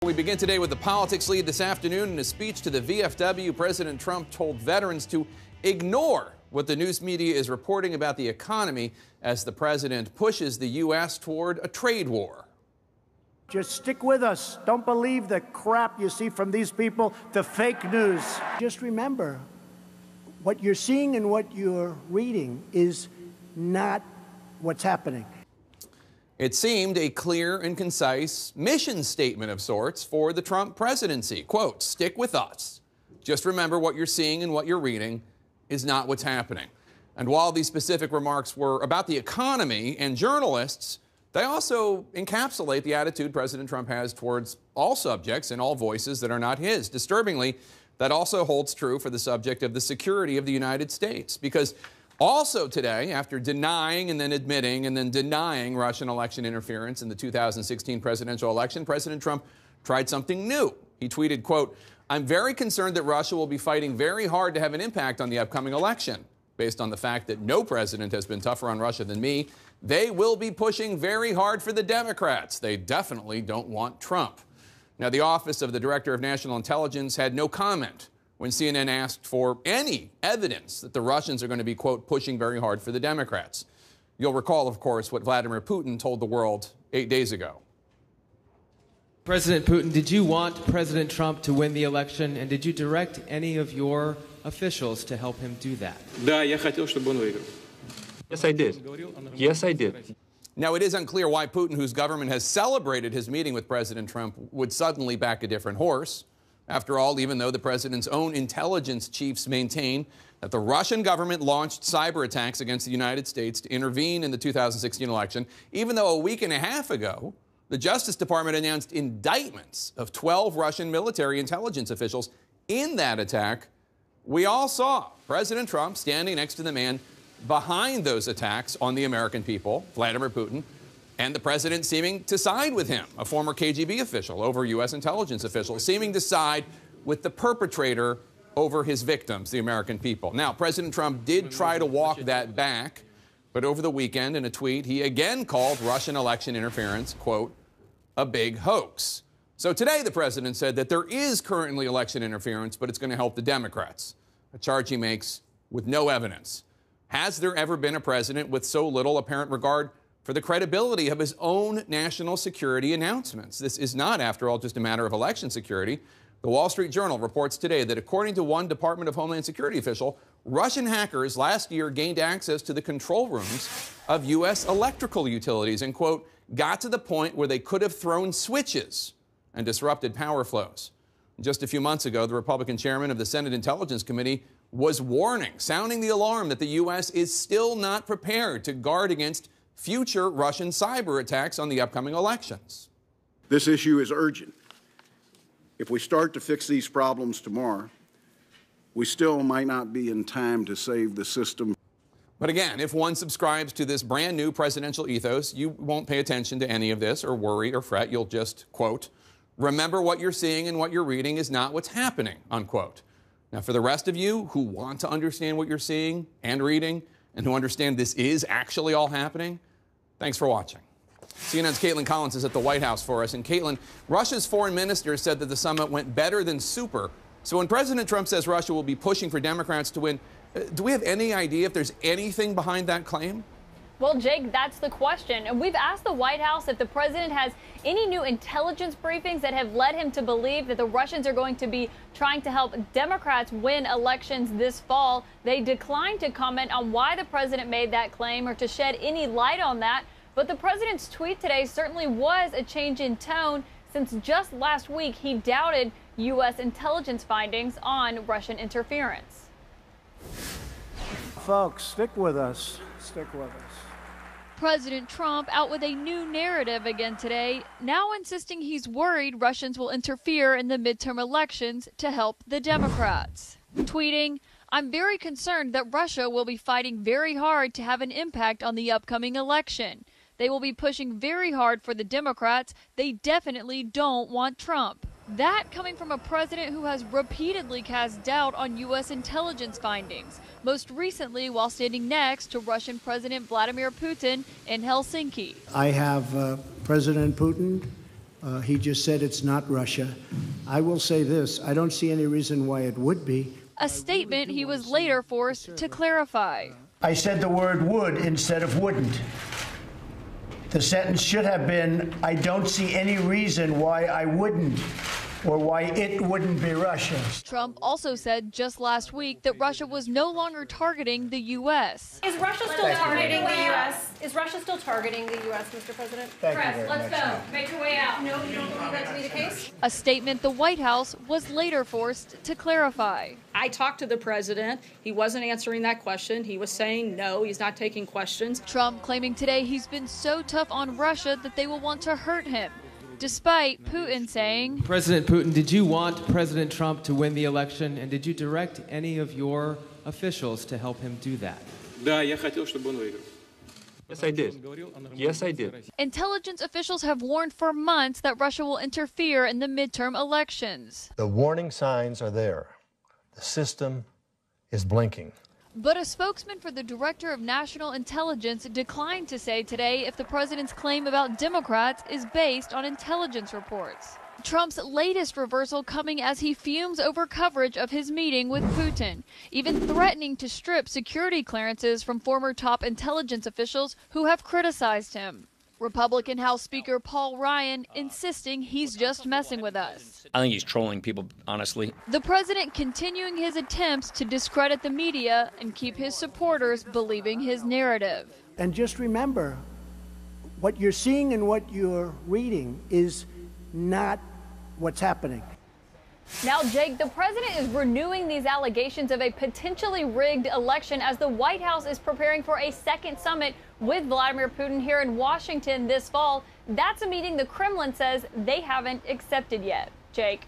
We begin today with the politics lead this afternoon. In a speech to the VFW, President Trump told veterans to ignore what the news media is reporting about the economy as the president pushes the U.S. toward a trade war. Just stick with us. Don't believe the crap you see from these people, the fake news. Just remember, what you're seeing and what you're reading is not what's happening. It seemed a clear and concise mission statement of sorts for the Trump presidency. Quote, stick with us. Just remember what you're seeing and what you're reading is not what's happening. And while these specific remarks were about the economy and journalists, they also encapsulate the attitude President Trump has towards all subjects and all voices that are not his. Disturbingly, that also holds true for the subject of the security of the United States, because also today, after denying and then admitting and then denying Russian election interference in the 2016 presidential election, President Trump tried something new. He tweeted, quote, I'm very concerned that Russia will be fighting very hard to have an impact on the upcoming election. Based on the fact that no president has been tougher on Russia than me, they will be pushing very hard for the Democrats. They definitely don't want Trump. Now, the Office of the Director of National Intelligence had no comment when CNN asked for any evidence that the Russians are going to be, quote, pushing very hard for the Democrats. You'll recall, of course, what Vladimir Putin told the world 8 days ago. President Putin, did you want President Trump to win the election, and did you direct any of your officials to help him do that? Yes, I did. Yes, I did. Now, it is unclear why Putin, whose government has celebrated his meeting with President Trump, would suddenly back a different horse. After all, even though the president's own intelligence chiefs maintain that the Russian government launched cyber attacks against the United States to intervene in the 2016 election, even though a week and a half ago, the Justice Department announced indictments of 12 Russian military intelligence officials in that attack, we all saw President Trump standing next to the man behind those attacks on the American people, Vladimir Putin, and the president seeming to side with him, a former KGB official over U.S. intelligence officials, seeming to side with the perpetrator over his victims, the American people. Now, President Trump did try to walk that back, but over the weekend in a tweet, he again called Russian election interference, quote, a big hoax. So today the president said that there is currently election interference, but it's going to help the Democrats, a charge he makes with no evidence. Has there ever been a president with so little apparent regard for the credibility of his own national security announcements? This is not, after all, just a matter of election security. The Wall Street Journal reports today that according to one Department of Homeland Security official, Russian hackers last year gained access to the control rooms of U.S. electrical utilities and, quote, got to the point where they could have thrown switches and disrupted power flows. Just a few months ago, the Republican chairman of the Senate Intelligence Committee was warning, sounding the alarm that the U.S. is still not prepared to guard against future Russian cyber attacks on the upcoming elections. This issue is urgent. If we start to fix these problems tomorrow, we still might not be in time to save the system. But again, if one subscribes to this brand new presidential ethos, you won't pay attention to any of this or worry or fret. You'll just, quote, remember what you're seeing and what you're reading is not what's happening, unquote. Now, for the rest of you who want to understand what you're seeing and reading and who understand this is actually all happening, thanks for watching. CNN's Caitlin Collins is at the White House for us. And Caitlin, Russia's foreign minister said that the summit went better than super. So when President Trump says Russia will be pushing for Democrats to win, do we have any idea if there's anything behind that claim? Well, Jake, that's the question. And we've asked the White House if the president has any new intelligence briefings that have led him to believe that the Russians are going to be trying to help Democrats win elections this fall. They declined to comment on why the president made that claim or to shed any light on that. But the president's tweet today certainly was a change in tone, since just last week he doubted U.S. intelligence findings on Russian interference. Folks, stick with us. Stick with us. President Trump out with a new narrative again today, now insisting he's worried Russians will interfere in the midterm elections to help the Democrats. Tweeting, I'm very concerned that Russia will be fighting very hard to have an impact on the upcoming election. They will be pushing very hard for the Democrats. They definitely don't want Trump. That coming from a president who has repeatedly cast doubt on U.S. intelligence findings, most recently while standing next to Russian President Vladimir Putin in Helsinki. I have President Putin He just said it's not Russia. I will say this, I don't see any reason why it would be. A statement he was later forced to clarify. I said the word would instead of wouldn't. The sentence should have been, I don't see any reason why I wouldn't, or why it wouldn't be Russia. Trump also said just last week that Russia was no longer targeting the U.S. Is Russia still targeting the U.S.? Is Russia still targeting the U.S., Mr. President? Press, let's go. Make your way out. No, you don't believe that to be the case? A statement the White House was later forced to clarify. I talked to the president. He wasn't answering that question. He was saying no, he's not taking questions. Trump claiming today he's been so tough on Russia that they will want to hurt him, despite Putin saying, President Putin, did you want President Trump to win the election, and did you direct any of your officials to help him do that? Yes, I did. Yes, I did. Intelligence officials have warned for months that Russia will interfere in the midterm elections. The warning signs are there. The system is blinking. But a spokesman for the Director of National Intelligence declined to say today if the president's claim about Democrats is based on intelligence reports. Trump's latest reversal coming as he fumes over coverage of his meeting with Putin, even threatening to strip security clearances from former top intelligence officials who have criticized him. Republican House Speaker Paul Ryan insisting he's just messing with us. I think he's trolling people, honestly. The president continuing his attempts to discredit the media and keep his supporters believing his narrative. And just remember, what you're seeing and what you're reading is not what's happening. Now, Jake, the president is renewing these allegations of a potentially rigged election as the White House is preparing for a second summit with Vladimir Putin here in Washington this fall. That's a meeting the Kremlin says they haven't accepted yet. Jake.